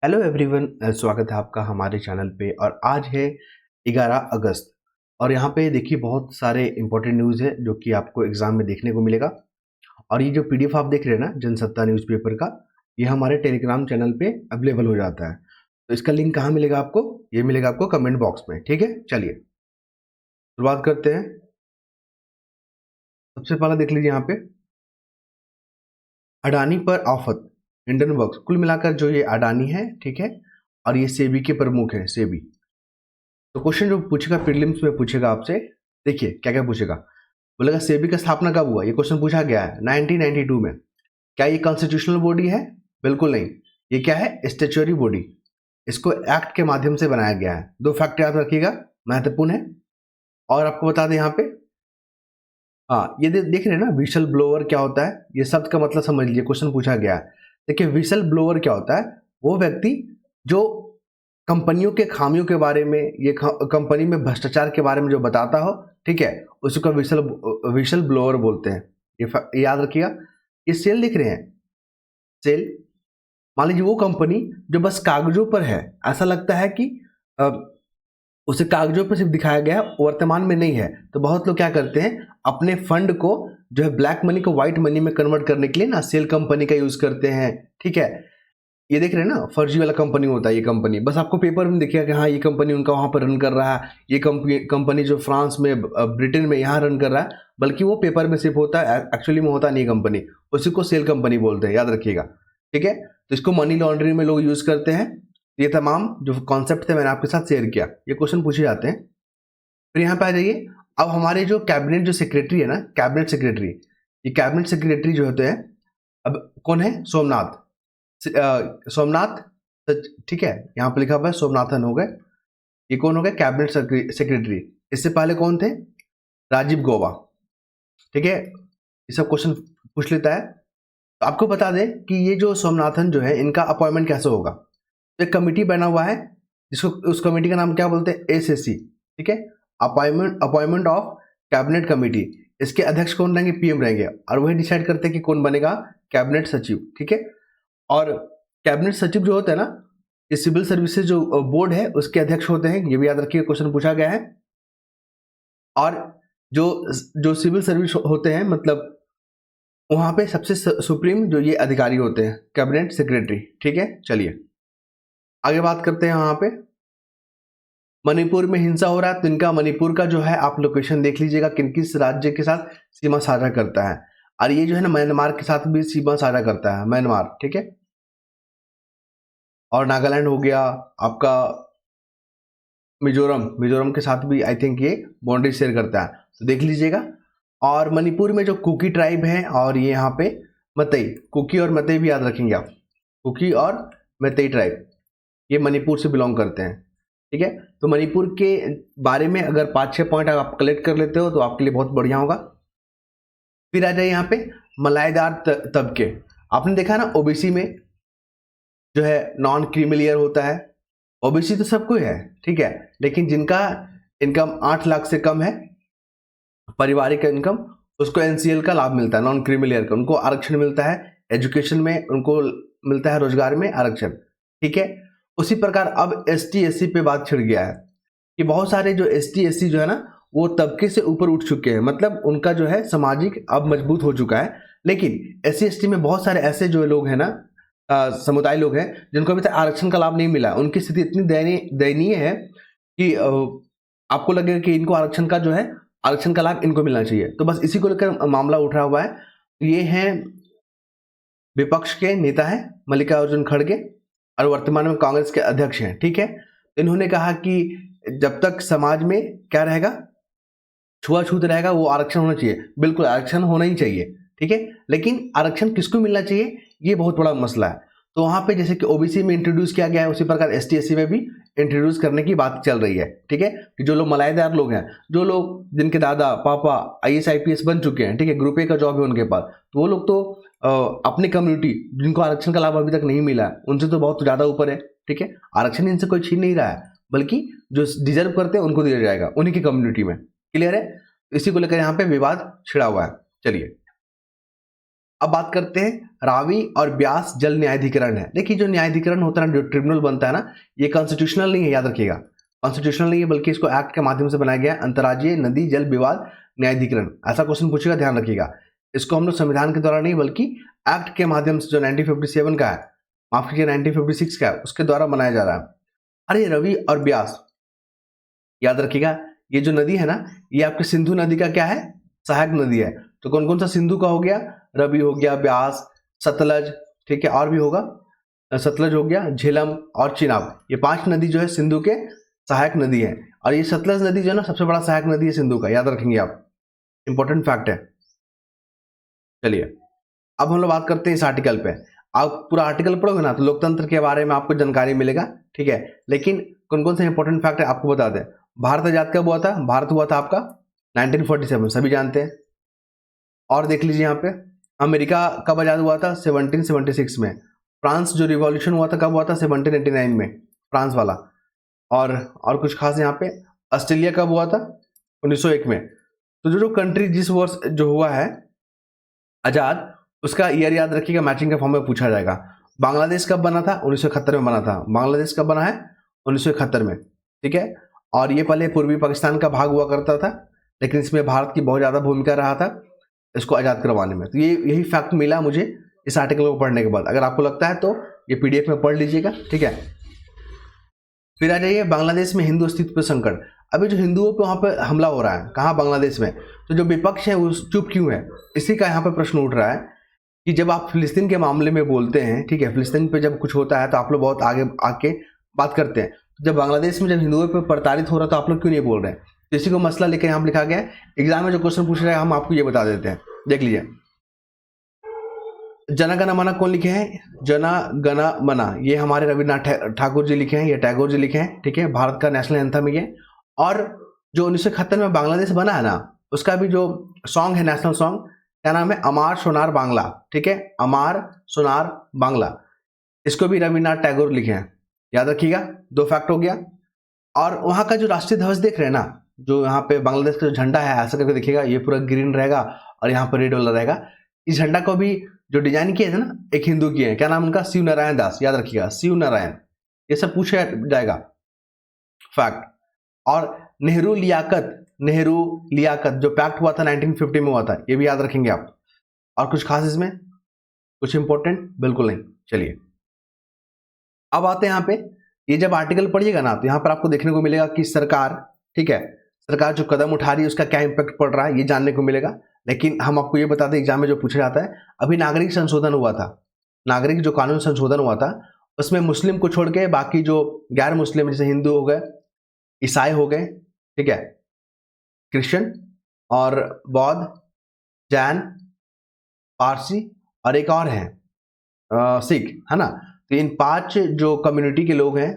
Hello everyone, स्वागत है आपका हमारे चैनल पे। और आज है 11 अगस्त और यहाँ पे देखिए बहुत सारे इंपॉर्टेंट न्यूज़ है जो कि आपको एग्जाम में देखने को मिलेगा। और ये जो पीडीएफ आप देख रहे हैं ना जनसत्ता न्यूज़पेपर का, ये हमारे टेलीग्राम चैनल पे अवेलेबल हो जाता है। तो इसका लिंक कहाँ मिलेगा आपको? ये मिलेगा आपको कमेंट बॉक्स में। ठीक है, चलिए शुरुआत करते हैं। सबसे पहला देख लीजिए यहाँ पे, अडानी पर आफत, इंडियन वर्क्स। कुल मिलाकर जो ये अडानी है, ठीक है, और ये सेबी के प्रमुख है, सेबी। तो क्वेश्चन जो पूछेगा प्रीलिम्स में पूछेगा आपसे, देखिए क्या क्या पूछेगा। बोलेगा सेबी का स्थापना कब हुआ? ये क्वेश्चन पूछा गया है 1992 में। क्या ये कॉन्स्टिट्यूशनल बॉडी है? बिल्कुल नहीं। ये क्या है? Statutory body. इसको एक्ट के माध्यम से बनाया गया है। दो फैक्ट याद रखिएगा, महत्वपूर्ण है। और आपको बता दें यहाँ पे, हाँ ये देख रहे हैं ना, विशल ब्लोअर क्या होता है? ये शब्द का मतलब समझ लीजिए, क्वेश्चन पूछा गया है। देखिए विशल ब्लोअर क्या होता है? वो व्यक्ति जो कंपनियों के खामियों के बारे में, ये कंपनी में भ्रष्टाचार के बारे में जो बताता हो, ठीक है, उसको विशल ब्लोअर बोलते हैं। ये याद रखिएगा। ये सेल दिख रहे हैं, सेल। मान लीजिए वो कंपनी जो बस कागजों पर है, ऐसा लगता है कि उसे कागजों पर सिर्फ दिखाया गया, वर्तमान में नहीं है। तो बहुत लोग क्या करते हैं, अपने फंड को जो है ब्लैक मनी को व्हाइट मनी में कन्वर्ट करने के लिए ना सेल कंपनी का यूज करते हैं। ठीक है, ये देख रहे हैं ना, फर्जी वाला कंपनी होता है ये कंपनी। बस आपको पेपर में दिखेगा कि हाँ ये कंपनी उनका वहां पर रन कर रहा है, ये कंपनी जो फ्रांस में, ब्रिटेन में यहाँ रन कर रहा है, बल्कि वो पेपर में सिर्फ होता है, एक्चुअली में होता नहीं कंपनी। उसी को सेल कंपनी बोलते हैं, याद रखिएगा। ठीक है, तो इसको मनी लॉन्ड्रिंग में लोग यूज करते हैं। ये तमाम जो कॉन्सेप्ट थे मैंने आपके साथ शेयर किया, ये क्वेश्चन पूछे जाते हैं। फिर यहाँ पे आ जाइए। अब हमारे जो कैबिनेट जो सेक्रेटरी है ना, कैबिनेट सेक्रेटरी, ये कैबिनेट सेक्रेटरी जो होते हैं, अब कौन है? सोमनाथ। सोमनाथ, ठीक है, यहाँ पे लिखा हुआ है सोमनाथन हो गए। ये कौन हो गए? Cabinet secretary. इससे पहले कौन थे? राजीव गौबा। ठीक है, ये सब क्वेश्चन पूछ लेता है। तो आपको बता दें कि ये जो सोमनाथन जो है, इनका अपॉइंटमेंट कैसे होगा? तो एक कमिटी बना हुआ है, जिसको उस कमिटी का नाम क्या बोलते हैं? एसएससी। ठीक है, अपॉइंटमेंट ऑफ कैबिनेट कमिटी। इसके अध्यक्ष कौन रहेंगे? पीएम रहेंगे, और वही डिसाइड करते हैं कि कौन बनेगा कैबिनेट सचिव। ठीक है, और कैबिनेट सचिव जो होता है ना, ये सिविल सर्विसेज जो बोर्ड है उसके अध्यक्ष होते हैं। ये भी याद रखिए, क्वेश्चन पूछा गया है। और जो जो सिविल सर्विस होते हैं, मतलब वहां पे सबसे सुप्रीम जो ये अधिकारी होते हैं, कैबिनेट सेक्रेटरी। ठीक है, चलिए आगे बात करते हैं। वहां पे मणिपुर में हिंसा हो रहा है, तो इनका मणिपुर का जो है आप लोकेशन देख लीजिएगा, किन किस राज्य के साथ सीमा साझा करता है। और ये जो है ना, म्यांमार के साथ भी सीमा साझा करता है, म्यांमार। ठीक है, और नागालैंड हो गया आपका, मिजोरम के साथ भी आई थिंक ये बाउंड्री शेयर करता है, तो देख लीजिएगा। और मणिपुर में जो कुकी ट्राइब है, और ये यहाँ पे मतई, कुकी और मतई भी याद रखेंगे आप। कुकी और मतई ट्राइब ये मणिपुर से बिलोंग करते हैं। ठीक है, तो मणिपुर के बारे में अगर 5-6 पॉइंट आप कलेक्ट कर लेते हो तो आपके लिए बहुत बढ़िया होगा। फिर आ जाए यहाँ पे मलाईदार तबके। आपने देखा ना, ओबीसी में जो है नॉन क्रीमिलियर होता है। ओबीसी तो सबको है, ठीक है, लेकिन जिनका इनकम 8 लाख से कम है, पारिवारिक इनकम, उसको एनसीएल का लाभ मिलता है, नॉन क्रीमिलियर का। उनको आरक्षण मिलता है, एजुकेशन में उनको मिलता है, रोजगार में आरक्षण। ठीक है, उसी प्रकार अब एसटी एससी पे बात छिड़ गया है कि बहुत सारे जो एसटी एससी जो है ना, वो तबके से ऊपर उठ चुके हैं, मतलब उनका जो है सामाजिक अब मजबूत हो चुका है। लेकिन एससी एसटी में बहुत सारे ऐसे जो लोग हैं ना, समुदाय लोग हैं, जिनको अभी तक आरक्षण का लाभ नहीं मिला। उनकी स्थिति इतनी दयनीय है कि आपको लगेगा कि इनको आरक्षण का जो है, आरक्षण का लाभ इनको मिलना चाहिए। तो बस इसी को लेकर मामला उठ रहा हुआ है। ये हैं विपक्ष के नेता हैं मल्लिकार्जुन खड़गे, और वर्तमान में कांग्रेस के अध्यक्ष हैं। ठीक है, इन्होंने कहा कि जब तक समाज में क्या रहेगा, छुआछूत रहेगा, वो आरक्षण होना चाहिए। बिल्कुल आरक्षण होना ही चाहिए, ठीक है, लेकिन आरक्षण किसको मिलना चाहिए, ये बहुत बड़ा मसला है। तो वहां पे जैसे कि ओबीसी में इंट्रोड्यूस किया गया है, उसी प्रकार एसटी एससी में भी इंट्रोड्यूस करने की बात चल रही है। ठीक है, कि जो लोग मलाईदार लोग हैं, जो लोग जिनके दादा पापा आईएएस आईपीएस बन चुके हैं, ठीक है, ग्रुप ए का जॉब है उनके पास, तो वो लोग तो अपनी कम्युनिटी जिनको आरक्षण का लाभ अभी तक नहीं मिला है, उनसे तो बहुत ज़्यादा ऊपर है। ठीक है, आरक्षण इनसे कोई छीन नहीं रहा है, बल्कि जो डिजर्व करते हैं उनको दिया जाएगा, उन्हीं की कम्युनिटी में। क्लियर है? इसी को लेकर यहाँ पे विवाद छिड़ा हुआ है। चलिए अब बात करते हैं रावी और ब्यास जल न्यायाधिकरण है। देखिए जो न्यायाधिकरण होता है ना, जो ट्रिब्यूनल बनता है ना, ये कॉन्स्टिट्यूशनल नहीं है, याद रखिएगा, कॉन्स्टिट्यूशनल नहीं है, बल्कि इसको एक्ट के माध्यम से बनाया गया है, अंतर्राज्यीय नदी जल विवाद न्यायाधिकरण। ऐसा क्वेश्चन पूछेगा, ध्यान रखिएगा। इसको हम लोग संविधान के द्वारा नहीं बल्कि एक्ट के माध्यम से, जो 1957 का है, माफ कीजिए 1956 का है, उसके द्वारा बनाया जा रहा है। अरे रवि और ब्यास, याद रखिएगा, ये जो नदी है ना, ये आपके सिंधु नदी का क्या है, सहायक नदी है। तो कौन कौन सा सिंधु का हो गया, रवि हो गया, ब्यास, सतलज, ठीक है, और भी होगा, सतलज हो गया, झेलम और चिनाब। ये 5 नदी जो है सिंधु के सहायक नदी है। और ये सतलज नदी जो है ना, सबसे बड़ा सहायक नदी है सिंधु का, याद रखेंगे आप, इंपॉर्टेंट फैक्ट है। चलिए अब हम लोग बात करते हैं इस आर्टिकल पे। आप पूरा आर्टिकल पढ़ोगे ना तो लोकतंत्र के बारे में आपको जानकारी मिलेगा, ठीक है। लेकिन कौन कौन से इंपॉर्टेंट फैक्ट है आपको बता दें। भारत आजाद कब हुआ था, भारत हुआ था आपका 1947, सभी जानते हैं। और देख लीजिए यहाँ पे, अमेरिका कब आजाद हुआ था, 1776 में। फ्रांस जो रिवॉल्यूशन हुआ था कब हुआ था, 1789 में, फ्रांस वाला। और कुछ खास यहाँ पे, ऑस्ट्रेलिया कब हुआ था, 1901 में। तो जो कंट्री जिस वर्ष जो हुआ है आजाद, उसका ईयर याद रखिएगा, मैचिंग के फॉर्म में पूछा जाएगा। बांग्लादेश कब बना था, 1971 में बना था। बांग्लादेश कब बना है, 1971 में, ठीक है। और ये पहले पूर्वी पाकिस्तान का भाग हुआ करता था, लेकिन इसमें भारत की बहुत ज़्यादा भूमिका रहा था इसको आज़ाद करवाने में। तो ये यही फैक्ट मिला मुझे इस आर्टिकल को पढ़ने के बाद। अगर आपको लगता है तो ये PDF में पढ़ लीजिएगा, ठीक है। फिर आ जाइए, बांग्लादेश में हिंदू अस्तित्व पर संकट। अभी जो हिंदुओं पे वहाँ पे हमला हो रहा है, कहाँ, बांग्लादेश में। तो जो विपक्ष है वो चुप क्यों है, इसी का यहाँ पे प्रश्न उठ रहा है कि जब आप फिलिस्तीन के मामले में बोलते हैं, ठीक है, फिलिस्तीन पे जब कुछ होता है तो आप लोग बहुत आगे आके बात करते हैं। जब बांग्लादेश में जब हिंदुओं पे प्रताड़ित हो रहा है तो आप लोग क्यों नहीं बोल रहे हैं। तो इसी को मसला लेकर यहाँ लिखा गया है। एग्जाम में जो क्वेश्चन पूछ रहे हैं हम आपको ये बता देते हैं, देख लीजिए। जना गण मना कौन लिखे हैं, जना गण मना, ये हमारे रविन्द्रनाथ ठाकुर जी लिखे हैं, ये टैगोर जी लिखे हैं, ठीक है, भारत का नेशनल एंथम है ये। और जो 1971 में बांग्लादेश बना है ना, उसका भी जो सॉन्ग है, नेशनल सॉन्ग, क्या नाम है, अमार सोनार बांग्ला, ठीक है, अमार सोनार बांग्ला। इसको भी रविन्द्रनाथ टैगोर लिखे हैं, याद रखिएगा। 2 फैक्ट हो गया। और वहाँ का जो राष्ट्रीय ध्वज देख रहे हैं ना, जो यहाँ पे बांग्लादेश का जो झंडा है, ऐसा करके देखिएगा, ये पूरा ग्रीन रहेगा और यहाँ पर रेड वाला रहेगा। इस झंडा को भी जो डिजाइन किए थे ना, एक हिंदू किए हैं, क्या नाम उनका, शिव नारायण दास, याद रखिएगा, शिव नारायण। ये सब पूछा जाएगा फैक्ट। और नेहरू लियाकत जो पैक्ट हुआ था 1950 में हुआ था, ये भी याद रखेंगे आप। और कुछ खास इसमें, कुछ इंपॉर्टेंट, बिल्कुल नहीं। चलिए अब आते हैं यहाँ पे। ये जब आर्टिकल पढ़िएगा ना तो यहाँ पर आपको देखने को मिलेगा कि सरकार, ठीक है, सरकार जो कदम उठा रही है उसका क्या इंपैक्ट पड़ रहा है, ये जानने को मिलेगा। लेकिन हम आपको ये बता दें, एग्जाम में जो पूछा जाता है, अभी नागरिक संशोधन हुआ था, नागरिक जो कानून संशोधन हुआ था, उसमें मुस्लिम को छोड़ के बाकी जो गैर मुस्लिम, जैसे हिंदू हो गए, ईसाई हो गए, ठीक है, क्रिश्चियन और बौद्ध, जैन, पारसी और एक और है सिख, है ना। तो इन 5 जो कम्युनिटी के लोग हैं,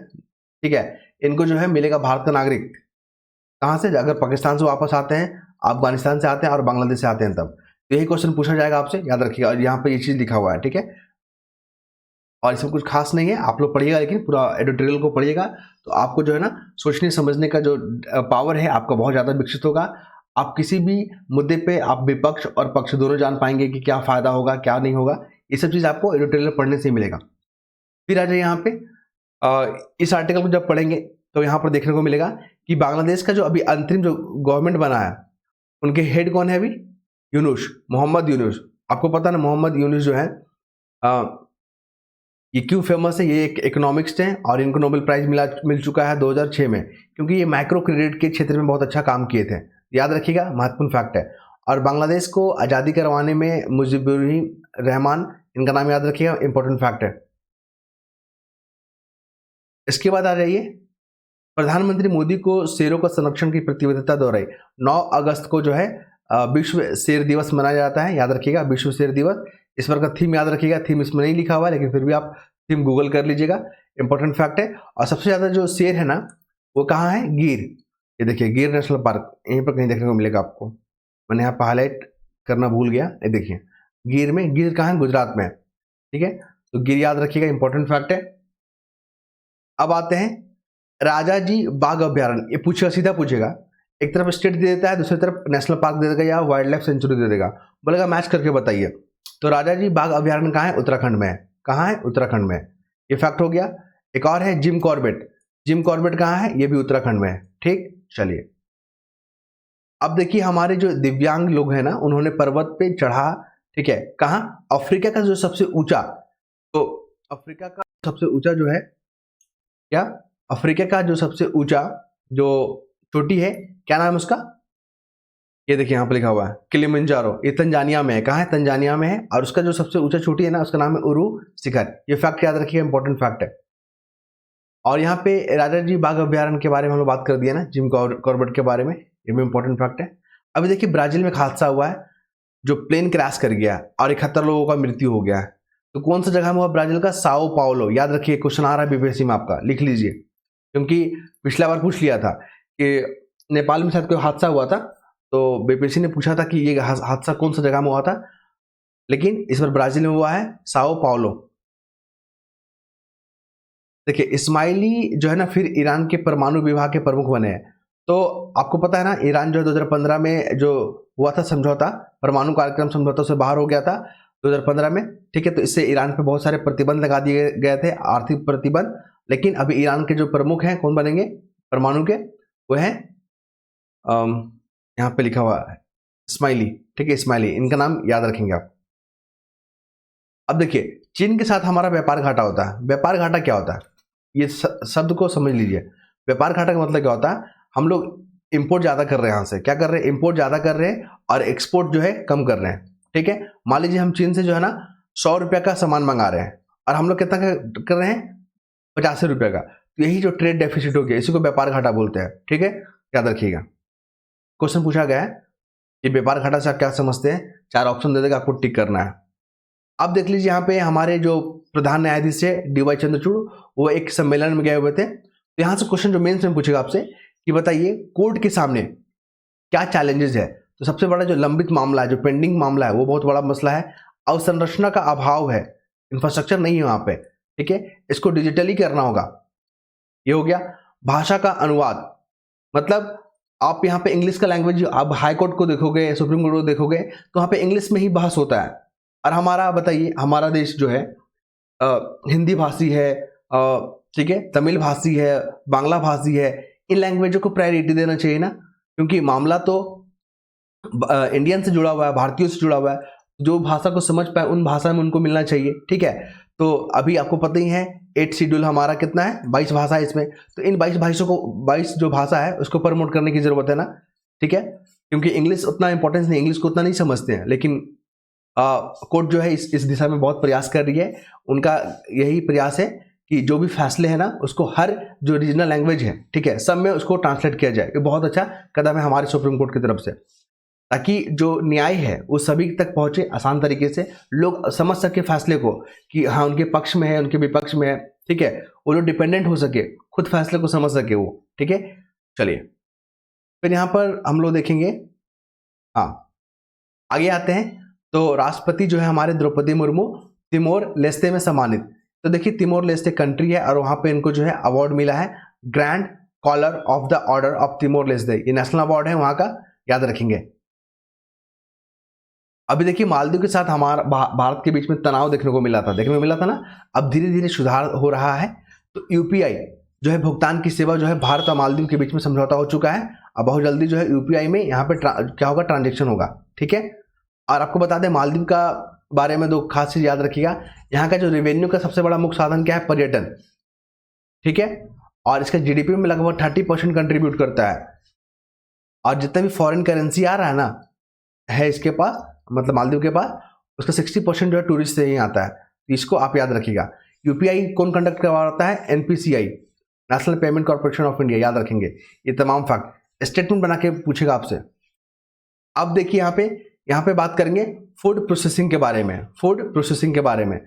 ठीक है, इनको जो है मिलेगा भारत का नागरिक। कहाँ से, अगर पाकिस्तान से वापस आते हैं, अफगानिस्तान से आते हैं और बांग्लादेश से आते हैं तब। तो यही क्वेश्चन पूछा जाएगा आपसे, याद रखिएगा। और यहाँ पे ये चीज़ लिखा हुआ है, ठीक है। और इसमें कुछ खास नहीं है, आप लोग पढ़िएगा, लेकिन पूरा एडिटोरियल को पढ़िएगा तो आपको जो है ना सोचने समझने का जो पावर है आपका बहुत ज़्यादा विकसित होगा। आप किसी भी मुद्दे पे आप विपक्ष और पक्ष दोनों जान पाएंगे कि क्या फ़ायदा होगा, क्या नहीं होगा। ये सब चीज़ आपको एडिटोरियल पढ़ने से ही मिलेगा। फिर आ जाए यहाँ पे, इस आर्टिकल को जब पढ़ेंगे तो यहाँ पर देखने को मिलेगा कि बांग्लादेश का जो अभी अंतरिम जो गवर्नमेंट बना है, उनके हेड कौन है अभी, यूनुस, मोहम्मद यूनुस। आपको पता ना, मोहम्मद यूनुस जो है ये क्यों फेमस है, ये एक इकोनॉमिक्स हैं और इनको नोबेल प्राइज मिल चुका है 2006 में, क्योंकि ये माइक्रो क्रेडिट के क्षेत्र में बहुत अच्छा काम किए थे। याद रखिएगा, महत्वपूर्ण फैक्ट है। और बांग्लादेश को आज़ादी करवाने में मुजीबुर रहमान, इनका नाम याद रखिएगा, इंपॉर्टेंट फैक्ट है। इसके बाद आ जाइए, प्रधानमंत्री मोदी को शेरों का संरक्षण की प्रतिबद्धता दोहराई। 9 अगस्त को जो है विश्व शेर दिवस मनाया जाता है, याद रखिएगा, विश्व शेर दिवस। इस बार का थीम याद रखिएगा, थीम इसमें नहीं लिखा हुआ है, लेकिन फिर भी आप थीम गूगल कर लीजिएगा, इंपॉर्टेंट फैक्ट है। और सबसे ज़्यादा जो शेर है ना, वो कहाँ है, गिर। ये देखिए, गिर नेशनल पार्क, यहीं पर कहीं देखने को मिलेगा आपको। मैंने यहाँ पर हाईलाइट करना भूल गया, ये देखिए, गिर में, गिर कहाँ है, गुजरात में, ठीक है। तो गिर याद रखिएगा, इंपॉर्टेंट फैक्ट है। अब आते हैं राजाजी बाघ अभ्यारण्य। ये पूछेगा, सीधा पूछेगा, एक तरफ स्टेट दे देता है, दूसरी तरफ नेशनल पार्क दे देगा या वाइल्ड लाइफ सेंचुरी दे देगा, बोलेगा मैच करके बताइए। तो राजाजी बाग अभयारण्य कहाँ है? उत्तराखंड में है। कहाँ है? उत्तराखंड में है। ये फैक्ट हो गया। एक और है जिम कॉर्बेट। जिम कॉर्बेट कहाँ है? ये भी उत्तराखंड में है। ठीक, चलिए अब देखिए हमारे जो दिव्यांग लोग हैं ना, उन्होंने पर्वत पे चढ़ा, ठीक है, कहाँ? अफ्रीका का जो सबसे ऊंचा, तो अफ्रीका का सबसे ऊंचा जो है क्या? अफ्रीका का जो सबसे ऊंचा जो चोटी है, क्या नाम है उसका? ये देखिए यहाँ पे लिखा हुआ है किलिमंजारो। ये तंजानिया में है। कहाँ है? तंजानिया में है। और उसका जो सबसे ऊंचा चोटी है ना, उसका नाम है उरू शिखर। ये फैक्ट याद रखिएगा, इंपॉर्टेंट फैक्ट है। और यहाँ पे राजाजी बाग अभ्यारण्य के बारे में हम लोग बात कर दिया ना, जिम कॉर्बेट के बारे में, ये भी इंपॉर्टेंट फैक्ट है। अभी देखिए ब्राजील में एक हादसा हुआ है, जो प्लेन क्रैश कर गया और 71 लोगों का मृत्यु हो गया है। तो कौन सा जगह में हुआ? ब्राजील का साओ पाउलो। याद रखिए, क्वेश्चन आ रहा है बीपीएससी में आपका, लिख लीजिए, क्योंकि पिछला बार पूछ लिया था कि नेपाल में शायद कोई हादसा हुआ था, तो बीपीएससी ने पूछा था कि ये हादसा कौन सा जगह में हुआ था, लेकिन इस बार ब्राजील में हुआ है, साओ पाउलो। देखिए इस्माइली जो है ना, फिर ईरान के परमाणु विभाग के प्रमुख बने हैं। तो आपको पता है ना, ईरान जो 2015 में जो हुआ था समझौता, परमाणु कार्यक्रम समझौता से बाहर हो गया था 2015 में, ठीक है। तो इससे ईरान पे बहुत सारे प्रतिबंध लगा दिए गए थे, आर्थिक प्रतिबंध। लेकिन अभी ईरान के जो प्रमुख हैं, कौन बनेंगे परमाणु के? वो हैं यहाँ पे लिखा हुआ है इस्माइली, ठीक है, इस्माइली, इनका नाम याद रखेंगे आप। अब देखिए चीन के साथ हमारा व्यापार घाटा होता है। व्यापार घाटा क्या होता है? ये शब्द को समझ लीजिए। व्यापार घाटा का मतलब क्या होता है? हम लोग इंपोर्ट ज्यादा कर रहे हैं, यहाँ से क्या कर रहे हैं? इंपोर्ट ज्यादा कर रहे हैं और एक्सपोर्ट जो है कम कर रहे हैं, ठीक है। मान लीजिए हम चीन से जो है ना 100 रुपये का सामान मंगा रहे हैं और हम लोग कितना कर रहे हैं? 85 रुपये का। तो यही जो ट्रेड डेफिसिट हो गया, इसी को व्यापार घाटा बोलते हैं, ठीक है, याद रखिएगा। क्वेश्चन पूछा गया है कि व्यापार घाटा से आप क्या समझते हैं? 4 ऑप्शन दे देगा, आपको टिक करना है। अब देख लीजिए यहाँ पे हमारे जो प्रधान न्यायाधीश है DY चंद्रचूड़, वो एक सम्मेलन में गए हुए थे। तो यहाँ से क्वेश्चन जो मेंस में पूछेगा आपसे कि बताइए कोर्ट के सामने क्या चैलेंजेस है। तो सबसे बड़ा जो लंबित मामला है, जो पेंडिंग मामला है, वो बहुत बड़ा मसला है। अवसंरचना का अभाव है, इंफ्रास्ट्रक्चर नहीं है वहां पे, ठीक है, इसको डिजिटली करना होगा, ये हो गया। भाषा का अनुवाद, मतलब आप यहाँ पे इंग्लिश का लैंग्वेज, आप हाई कोर्ट को देखोगे, सुप्रीम कोर्ट को देखोगे, तो वहाँ पे इंग्लिश में ही बहस होता है। और हमारा बताइए, हमारा देश जो है हिंदी भाषी है, ठीक है, तमिल भाषी है, बांग्ला भाषी है। इन लैंग्वेजों को प्रायोरिटी देना चाहिए ना, क्योंकि मामला तो इंडियन से जुड़ा हुआ है, भारतीयों से जुड़ा हुआ है। जो भाषा को समझ पाए उन भाषा में उनको मिलना चाहिए, ठीक है। तो अभी आपको पता ही है 8 शेड्यूल हमारा कितना है? 22 भाषा है इसमें। तो इन 22 जो भाषा है उसको प्रमोट करने की जरूरत है ना, ठीक है, क्योंकि इंग्लिश उतना इंपॉर्टेंस नहीं, इंग्लिश को उतना नहीं समझते हैं। लेकिन कोर्ट जो है इस दिशा में बहुत प्रयास कर रही है। उनका यही प्रयास है कि जो भी फैसले हैं ना, उसको हर जो रीजनल लैंग्वेज है, ठीक है, सब में उसको ट्रांसलेट किया जाए। ये बहुत अच्छा कदम है हमारे सुप्रीम कोर्ट की तरफ से, ताकि जो न्याय है वो सभी तक पहुंचे आसान तरीके से, लोग समझ सके फैसले को कि हाँ उनके पक्ष में है, उनके विपक्ष में है, ठीक है, वो लोग डिपेंडेंट हो सके, खुद फैसले को समझ सके वो, ठीक है। चलिए फिर यहाँ पर हम लोग देखेंगे, हाँ आगे आते हैं। तो राष्ट्रपति जो है हमारे द्रौपदी मुर्मू तिमोर लेस्ते में सम्मानित। तो देखिए तिमोर लेस्ते कंट्री है और वहां पे इनको जो है अवार्ड मिला है, grand collar of the order of Timor Leste. ये नेशनल अवार्ड है वहां का, याद रखेंगे। अभी देखिए मालदीव के साथ हमारा भारत के बीच में तनाव देखने को मिला था ना। अब धीरे धीरे सुधार हो रहा है। तो यूपीआई जो है भुगतान की सेवा जो है भारत और मालदीव के बीच में समझौता हो चुका है। अब बहुत जल्दी जो है यूपीआई में यहाँ पे क्या होगा? ट्रांजेक्शन होगा, ठीक है। और आपको बता दें मालदीव का बारे में 2 खास चीज याद रखिएगा। यहाँ का जो रेवेन्यू का सबसे बड़ा मुख्य साधन क्या है? पर्यटन, ठीक है, और इसका जीडीपी में लगभग 30% कंट्रीब्यूट करता है। और जितना भी फॉरेन करेंसी आ रहा है ना, है इसके पास, मतलब मालदीव के पास, उसका 60% जो है टूरिस्ट से ही आता है। तो इसको आप याद रखिएगा। यूपीआई कौन कंडक्ट करवाता है? NPCI, national payment corporation of India, याद रखेंगे। ये तमाम फैक्ट स्टेटमेंट बना के पूछेगा आपसे। अब देखिए यहाँ पे बात करेंगे फूड प्रोसेसिंग के बारे में। फूड प्रोसेसिंग के बारे में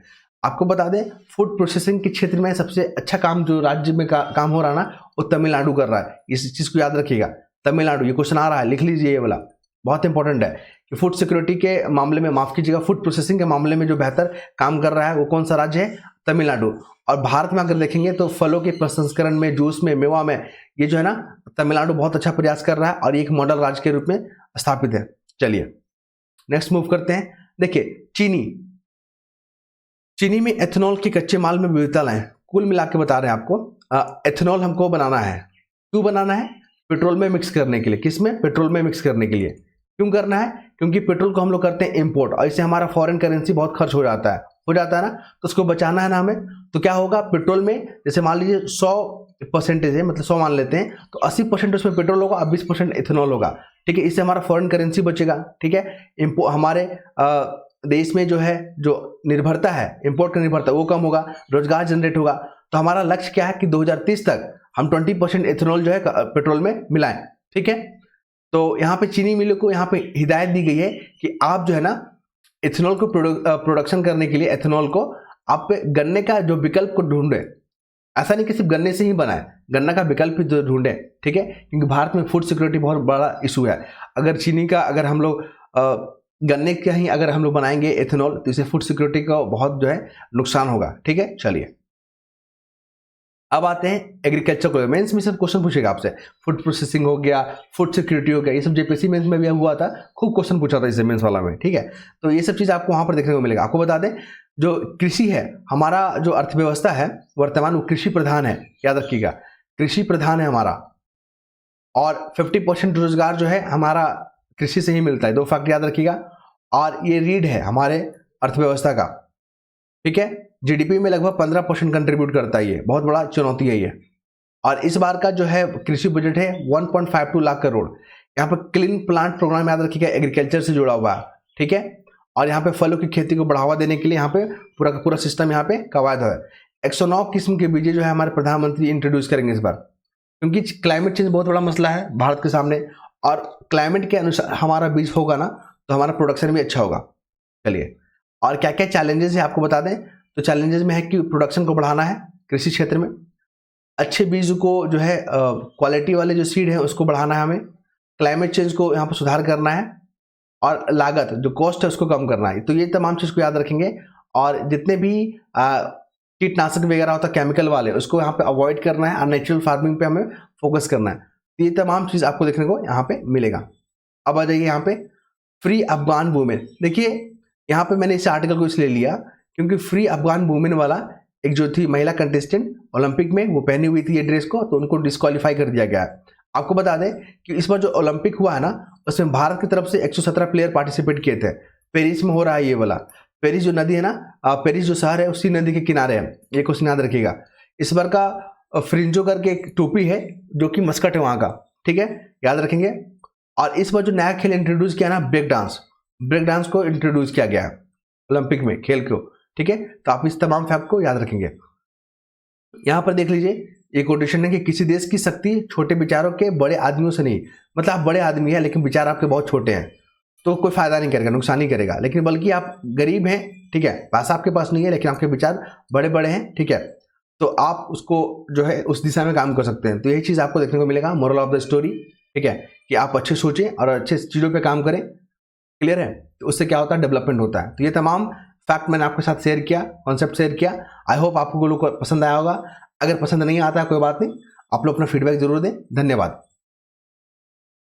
आपको बता दें, फूड प्रोसेसिंग के क्षेत्र में सबसे अच्छा काम जो राज्य में काम हो रहा है ना, वो तमिलनाडु कर रहा है। इस चीज को याद रखिएगा, तमिलनाडु। ये क्वेश्चन आ रहा है, लिख लीजिए, ये वाला बहुत इंपॉर्टेंट है कि फूड सिक्योरिटी के मामले में, माफ कीजिएगा, फूड प्रोसेसिंग के मामले में जो बेहतर काम कर रहा है वो कौन सा राज्य है? तमिलनाडु। और भारत में अगर देखेंगे तो फलों के प्रसंस्करण में, जूस में, मेवा में, ये जो है ना तमिलनाडु बहुत अच्छा प्रयास कर रहा है और एक मॉडल राज्य के रूप में स्थापित है। चलिए नेक्स्ट मूव करते हैं। देखिए चीनी में एथेनॉल के कच्चे माल में विविधता लाएं। कुल मिला के बता रहे हैं आपको, एथेनॉल हमको बनाना है। क्यों बनाना है? पेट्रोल में मिक्स करने के लिए। किसमें? पेट्रोल में मिक्स करने के लिए। क्यों करना है? क्योंकि पेट्रोल को हम लोग करते हैं इंपोर्ट और इससे हमारा फॉरेन करेंसी बहुत खर्च हो जाता है ना, तो उसको बचाना है ना हमें। तो क्या होगा, पेट्रोल में जैसे मान लीजिए 100% है, मतलब 100 मान लेते हैं, तो 80% उसमें पेट्रोल होगा और 20% इथेनॉल होगा। ठीक है, इससे हमारा फॉरेन करेंसी बचेगा। ठीक है, हमारे देश में जो है जो निर्भरता है, इंपोर्ट का निर्भरता, वो कम होगा, रोजगार जनरेट होगा। तो हमारा लक्ष्य क्या है कि 2030 तक हम 20% इथेनॉल जो है पेट्रोल में मिलाएं। ठीक है, तो यहाँ पे चीनी मिलों को यहाँ पे हिदायत दी गई है कि आप जो है ना इथेनॉल को प्रोडक्शन करने के लिए एथेनॉल को आप गन्ने का जो विकल्प को ढूंढे। ऐसा नहीं कि सिर्फ गन्ने से ही बनाए, गन्ना का विकल्प भी ढूंढे। ठीक है, क्योंकि भारत में फूड सिक्योरिटी बहुत बड़ा इशू है। अगर चीनी का अगर हम लोग गन्ने का ही अगर हम लोग बनाएंगे एथेनॉल, तो इससे फूड सिक्योरिटी का बहुत जो है नुकसान होगा। ठीक है, चलिए अब आते हैं एग्रीकल्चर को। मेंस में सब क्वेश्चन पूछेगा आपसे, फूड प्रोसेसिंग हो गया, फूड सिक्योरिटी हो गया, ये सब जेपीएससी मेंस में भी हुआ था, खूब क्वेश्चन पूछा था इससे मेंस वाला में। ठीक है, तो ये सब चीज आपको वहां पर देखने को मिलेगा। आपको बता दें, जो कृषि है, हमारा जो अर्थव्यवस्था है वर्तमान, वो कृषि प्रधान है। याद रखिएगा, कृषि प्रधान है हमारा, और 50% रोजगार जो है हमारा कृषि से ही मिलता है। 2 फैक्ट याद रखिएगा। और ये रीढ़ है हमारे अर्थव्यवस्था का। ठीक है, जीडीपी में लगभग 15% कंट्रीब्यूट करता है। ये बहुत बड़ा चुनौती है ये। और इस बार का जो है कृषि बजट है 1.52 लाख करोड़। यहाँ पर क्लीन प्लांट प्रोग्राम याद रखिएगा, एग्रीकल्चर से जुड़ा हुआ है। ठीक है, और यहाँ पे फलों की खेती को बढ़ावा देने के लिए यहाँ पे पूरा का पूरा सिस्टम यहाँ पे कवायद है। 109 किस्म के बीज जो है हमारे प्रधानमंत्री इंट्रोड्यूस करेंगे इस बार, क्योंकि क्लाइमेट चेंज बहुत बड़ा मसला है भारत के सामने, और क्लाइमेट के अनुसार हमारा बीज होगा ना, तो हमारा प्रोडक्शन भी अच्छा होगा। चलिए, और क्या क्या चैलेंजेस है आपको बता दें। तो चैलेंजेस में है कि प्रोडक्शन को बढ़ाना है कृषि क्षेत्र में, अच्छे बीज को जो है क्वालिटी वाले जो सीड है उसको बढ़ाना है हमें, क्लाइमेट चेंज को यहाँ पर सुधार करना है, और लागत जो कॉस्ट है उसको कम करना है। तो ये तमाम चीज़ को याद रखेंगे। और जितने भी कीटनाशक वगैरह होता है केमिकल वाले, उसको यहाँ पे अवॉइड करना है और नेचुरल फार्मिंग पे हमें फोकस करना है। तो ये तमाम चीज़ आपको देखने को यहाँ पे मिलेगा। अब आ जाइए यहाँ पे फ्री अफगान वुमेन। देखिए यहाँ पे मैंने इस आर्टिकल को इसलिए लिया क्योंकि फ्री अफगान वुमेन वाला एक जो थी महिला कंटेस्टेंट ओलंपिक में, वो पहनी हुई थी ये ड्रेस को, तो उनको डिस्क्वालीफाई कर दिया गया है। आपको बता दें कि इस बार जो ओलंपिक हुआ है ना, उसमें भारत की तरफ से 117 प्लेयर पार्टिसिपेट किए थे। पेरिस में हो रहा है ये वाला। पेरिस जो नदी है ना, पेरिस जो शहर है उसी नदी के किनारे है। ये क्वेश्चन याद रखिएगा। इस बार का फ्रिंजो करके एक टोपी है जो कि मस्कट है वहाँ का। ठीक है, याद रखेंगे। और इस बार जो नया खेल इंट्रोड्यूस किया ना, ब्रेक डांस को इंट्रोड्यूस किया गया है ओलंपिक में खेल को। ठीक है, तो आप इस तमाम फैक्ट को याद रखेंगे। यहाँ पर देख लीजिए, एक कोटेशन है कि किसी देश की शक्ति छोटे विचारों के बड़े आदमियों से नहीं। मतलब आप बड़े आदमी हैं लेकिन विचार आपके बहुत छोटे हैं, तो कोई फायदा नहीं करेगा, नुकसान ही करेगा। लेकिन बल्कि आप गरीब हैं, ठीक है, पैसा आपके पास नहीं है लेकिन आपके विचार बड़े बड़े हैं, ठीक है, तो आप उसको जो है उस दिशा में काम कर सकते हैं। तो यही चीज़ आपको देखने को मिलेगा, मोरल ऑफ द स्टोरी। ठीक है, कि आप अच्छे सोचें और अच्छे चीज़ों पर काम करें। क्लियर है? तो उससे क्या होता है, डेवलपमेंट होता है। तो ये तमाम फैक्ट मैंने आपके साथ शेयर किया, कॉन्सेप्ट शेयर किया। आई होप आपको लोग को पसंद आया होगा। अगर पसंद नहीं आता है कोई बात नहीं, आप लोग अपना फीडबैक जरूर दें। धन्यवाद।